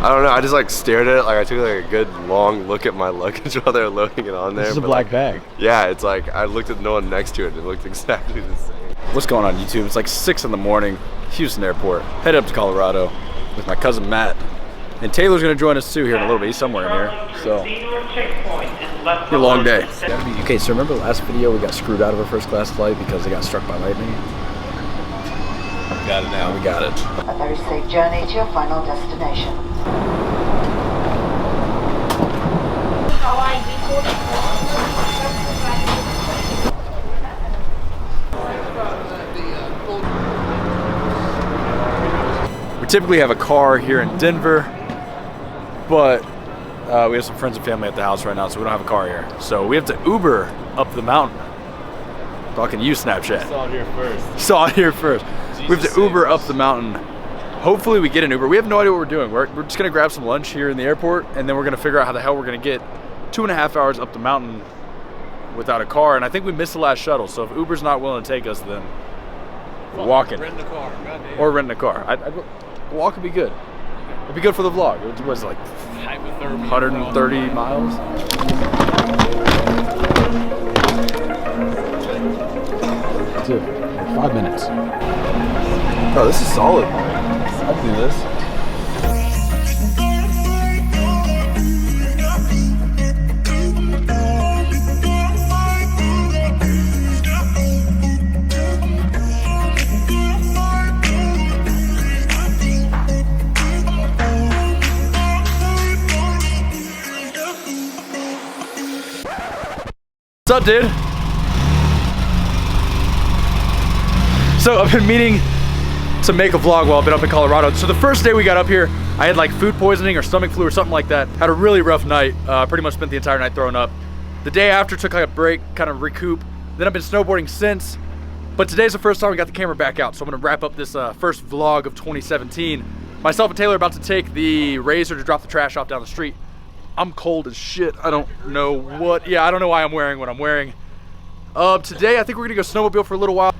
I don't know. I just like stared at it. Like I took like a good long look at my luggage while they were loading it on there. This is a black bag. Yeah, it's like I looked at no one next to it. And it looked exactly the same. What's going on YouTube? It's like 6 in the morning, Houston Airport. Headed up to Colorado with my cousin Matt. And Taylor's gonna join us too here in a little bit. He's somewhere in here. So, a long day. Okay, so remember the last video we got screwed out of our first class flight because they got struck by lightning? We got it now. We got it. A very safe journey to your final destination. We typically have a car here in Denver, but we have some friends and family at the house right now, so we don't have a car here. So we have to Uber up the mountain. Talking to you, Snapchat. Saw it here first. Saw it here first. We have to Uber up the mountain. Hopefully we get an Uber. We have no idea what we're doing. We're just gonna grab some lunch here in the airport, and then we're gonna figure out how the hell we're gonna get 2.5 hours up the mountain without a car. And I think we missed the last shuttle, so if Uber's not willing to take us, then we're walking. Renting a car. Goddamn. Or renting a car. Walk would be good. It'd be good for the vlog. It was like 130 miles. Dude, 5 minutes. Oh, this is solid. I can do this. What's up, dude? So I've been meaning to make a vlog while I've been up in Colorado. So the first day we got up here, I had like food poisoning or stomach flu or something like that. Had a really rough night. Pretty much spent the entire night throwing up. The day after took like a break, kind of recoup. Then I've been snowboarding since. But today's the first time we got the camera back out. So I'm gonna wrap up this first vlog of 2017. Myself and Taylor are about to take the Razor to drop the trash off down the street. I'm cold as shit. I don't know what, I don't know why I'm wearing what I'm wearing. Today I think we're gonna go snowmobile for a little while.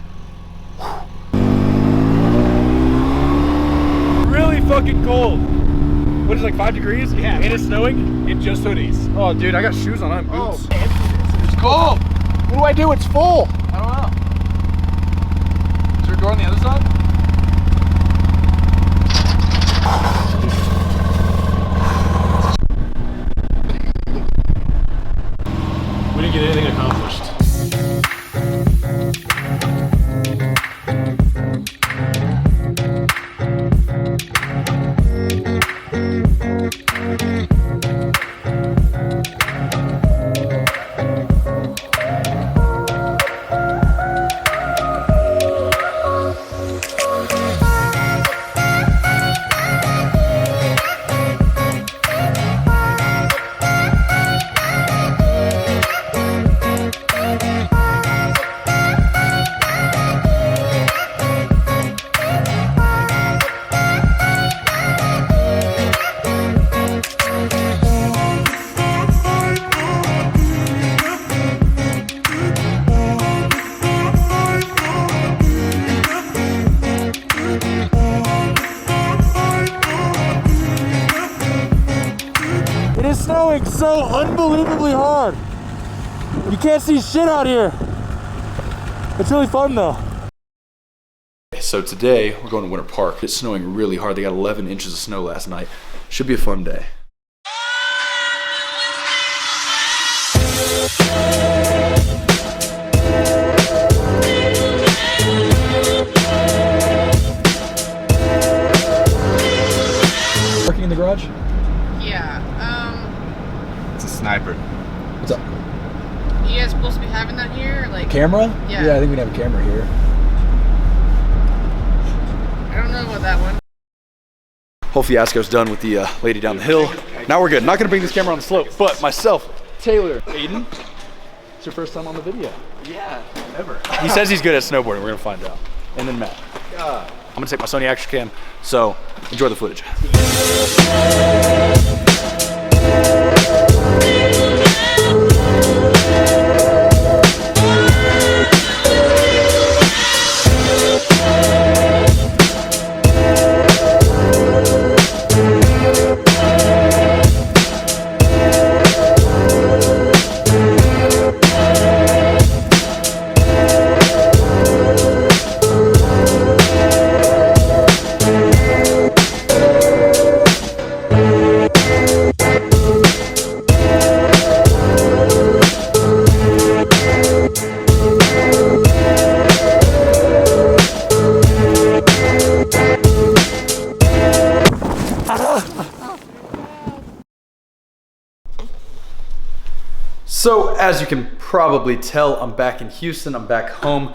Really fucking cold. What is it, like 5 degrees? Yeah. And it's snowing? In just hoodies. Oh dude, I got shoes on, I have boots. Oh, it's cold. What do I do? It's full. I don't know. Is there a door on the other side? We didn't get anything accomplished. Snowing so unbelievably hard. You can't see shit out here. It's really fun though. So today we're going to Winter Park. It's snowing really hard. They got 11 inches of snow last night. Should be a fun day. Parking in the garage? Yeah, It's a sniper. What's up? you guys supposed to be having that here? Like Camera? Yeah. Yeah, I think we'd have a camera here. I don't know about that one. Whole fiasco's done with the lady down the hill. Now we're good. Not gonna bring this camera on the slope, but myself, Taylor, Aiden, it's your first time on the video. Yeah, ever. He says he's good at snowboarding. We're gonna find out. And then Matt. God. I'm gonna take my Sony Action Cam, so enjoy the footage. So as you can probably tell, I'm back in Houston, I'm back home.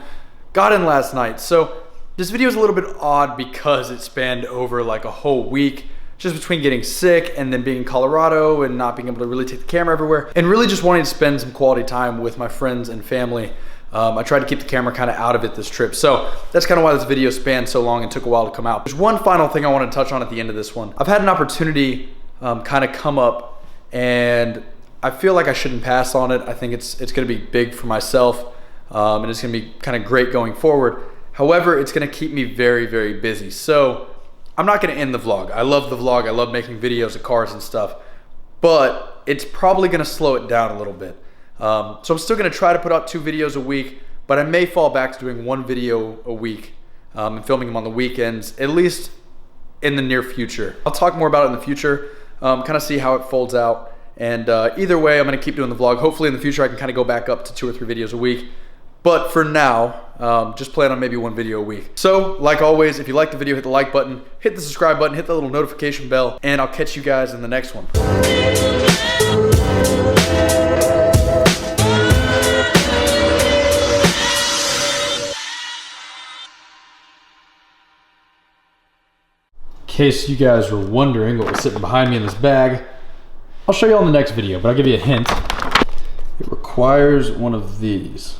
Got in last night. So this video is a little bit odd because it spanned over like a whole week, just between getting sick and then being in Colorado and not being able to really take the camera everywhere and really just wanting to spend some quality time with my friends and family. I tried to keep the camera kind of out of it this trip. So that's kind of why this video spanned so long and took a while to come out. There's one final thing I want to touch on at the end of this one. I've had an opportunity kind of come up and I feel like I shouldn't pass on it. I think it's gonna be big for myself and it's gonna be kind of great going forward. However, it's gonna keep me very, very busy. So I'm not gonna end the vlog. I love the vlog. I love making videos of cars and stuff, but it's probably gonna slow it down a little bit. So I'm still gonna try to put out 2 videos a week, but I may fall back to doing 1 video a week and filming them on the weekends, at least in the near future. I'll talk more about it in the future, kind of see how it folds out. And either way, I'm gonna keep doing the vlog. Hopefully in the future, I can kind of go back up to 2 or 3 videos a week. But for now, just plan on maybe 1 video a week. So like always, if you like the video, hit the like button, hit the subscribe button, hit the little notification bell, and I'll catch you guys in the next one. In case you guys were wondering what was sitting behind me in this bag, I'll show you all in the next video, but I'll give you a hint. It requires one of these.